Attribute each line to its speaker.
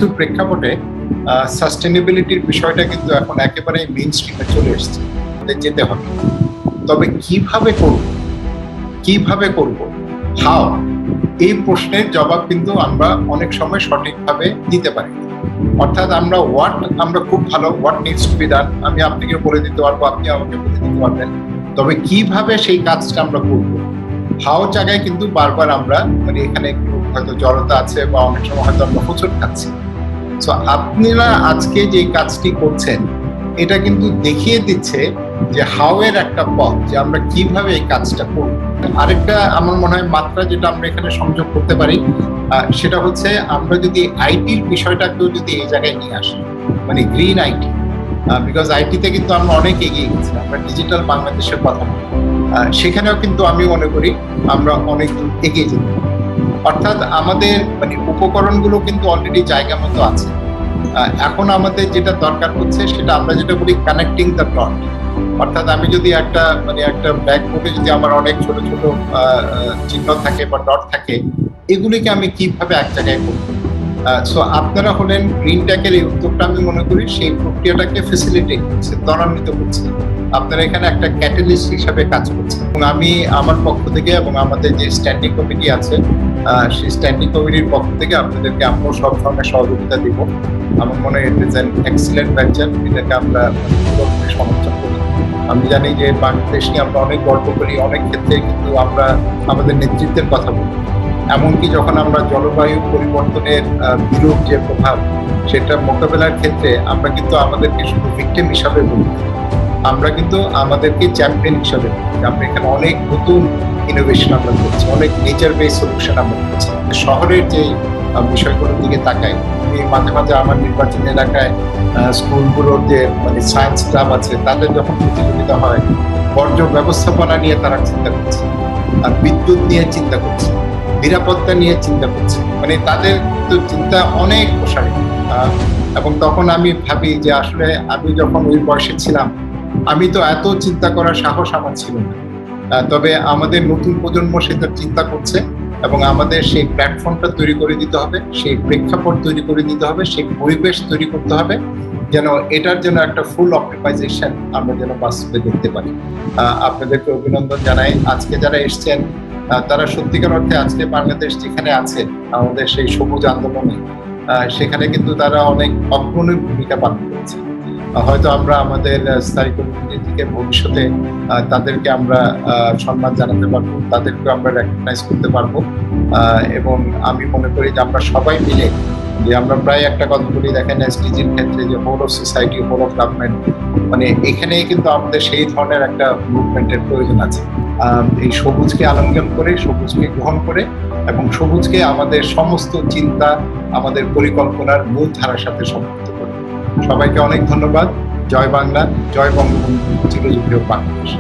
Speaker 1: কিছুর প্রেক্ষাপটে সাস্টেনেবিলিটির বিষয়টা কিন্তু এখন একেবারে মেইন স্ট্রিমে চলে এসেছে, যেতে হবে। তবে কিভাবে করব হাউ, এই প্রশ্নের জবাব কিন্তু আমরা অনেক সময় সঠিকভাবে দিতে পারি। অর্থাৎ আমরা খুব ভালো, what needs to be done আমি আপনাকে বলে দিতে পারবো, আপনি আমাকে বলে দিতে পারবেন। তবে কিভাবে সেই কাজটা আমরা করবো, হাও জায়গায় কিন্তু বারবার আমরা এখানে একটু হয়তো জড়তা আছে বা অনেক সময় হয়তো আমরা হোঁচট খাচ্ছি। তো আপনারা আজকে যে কাজটি করছেন এটা কিন্তু দেখিয়ে দিচ্ছে যে হাও এর একটা পথ, যে আমরা কিভাবে এই কাজটা করব। আরেকটা আমার মনে হয় মাত্রা যেটা আমরা এখানে সংযোগ করতে পারি সেটা হচ্ছে আমরা যদি আইটির বিষয়টাকেও যদি এই জায়গায় নিয়ে আসি, গ্রিন আইটি, বিকজ আইটিতে কিন্তু আমরা অনেক এগিয়ে গেছি, আমরা ডিজিটাল বাংলাদেশের কথা বলি, সেখানেও কিন্তু আমি মনে করি আমরা অনেক এগিয়ে যেতে পারি। অর্থাৎ আমাদের উপকরণগুলো কিন্তু অলরেডি জায়গা মতো আছে। এখন আমাদের যেটা দরকার হচ্ছে সেটা আমরা যেটা বলি কানেক্টিং দ্য ডট। অর্থাৎ আমি যদি একটা ব্ল্যাকবোর্ডে যদি আমার অনেক ছোট ছোট চিহ্ন থাকে বা ডট থাকে, এগুলিকে আমি কিভাবে এক জায়গায় করবো। সো আপনারা হলেন গ্রিন ট্যাকের এই উদ্যোগটা আমি মনে করি সেই প্রক্রিয়াটাকে ফেসিলিটেট করছে, ত্বরান্বিত করছে। আপনারা এখানে একটা ক্যাটালিস্ট হিসাবে কাজ করছে এবং আমি আমার পক্ষ থেকে এবং আমাদের যে স্ট্যান্ডিং কমিটি আছে সেই স্ট্যান্ডিং কমিটির পক্ষ থেকে আপনাদেরকে আমরাও সব ধরনের সহযোগিতা দিব। আমার মনে হয় it is an excellent venture, এটাকে আমরা পুরোপুরি সমর্থন করি। আমি জানি যে বাংলাদেশ নিয়ে আমরা অনেক গর্ব করি, অনেক ক্ষেত্রে কিন্তু আমরা আমাদের নেতৃত্বের কথা বলি। এমনকি যখন আমরা জলবায়ু পরিবর্তনের বিরূপ যে প্রভাব সেটা মোকাবেলার ক্ষেত্রে আমরা কিন্তু আমাদেরকে শুধু ভিকটিম হিসাবে বলি, আমরা কিন্তু আমাদেরকে চ্যাম্পিয়ন হিসাবে বলি। আমরা এখানে অনেক নতুন ইনোভেশন আমরা করছি, অনেক নেচার বেস সলিউশন আমরা করছি। শহরের যে বিষয়গুলোর দিকে তাকাই, আমি মাঝে মাঝে আমার নির্বাচনী এলাকায় স্কুলগুলোর যে সায়েন্স ক্লাব আছে তাদের যখন প্রতিযোগিতা হয়, বর্জ্য ব্যবস্থাপনা নিয়ে তারা চিন্তা করছে, আর বিদ্যুৎ নিয়ে চিন্তা করছে, নিরাপত্তা নিয়ে চিন্তা করছে, তাদের তো চিন্তা অনেক প্রসারিত। এবং তখন আমি ভাবি যে আসলে আমি যখন ওই বয়সে ছিলাম আমি তো এত চিন্তা করার সাহস আমার ছিল না। তবে আমাদের নতুন প্রজন্ম সেটা চিন্তা করছে এবং আমাদের সেই প্ল্যাটফর্মটা তৈরি করে দিতে হবে, সেই প্রেক্ষাপট তৈরি করে দিতে হবে, সেই পরিবেশ তৈরি করতে হবে যেন এটার জন্য একটা ফুল অপটিমাইজেশন আমরা যেন বাস্তবে দেখতে পারি। আপনাদেরকে অভিনন্দন জানাই। আজকে যারা এসছেন তারা সত্যিকার অর্থে আজকে বাংলাদেশ যেখানে আছে আমাদের সেই সবুজ আন্দোলনে, সেখানে কিন্তু তারা অনেক অগ্রণী ভূমিকা পালন করেছে। হয়তো আমরা আমাদের স্থায়ী কমিটি থেকে ভবিষ্যতে তাদেরকে আমরা সম্মান জানাতে পারবো, তাদেরকে আমরা রেকগনাইজ করতে পারবো। এবং আমি মনে করি যে আমরা সবাই মিলে, যে আমরা প্রায় একটা কথা বলি, দেখেন এসডিজির ক্ষেত্রে যে whole of society, whole of government, এখানে কিন্তু আমাদের সেই ধরনের একটা মুভমেন্টের প্রয়োজন আছে। এই সবুজকে আলিঙ্গন করে, সবুজকে গ্রহণ করে এবং সবুজকে আমাদের সমস্ত চিন্তা, আমাদের পরিকল্পনার মূল ধারার সাথে সম্পৃক্ত করে। সবাইকে অনেক ধন্যবাদ। জয় বাংলা, জয় বঙ্গবন্ধু, চিরজীবী হোক বাংলাদেশ।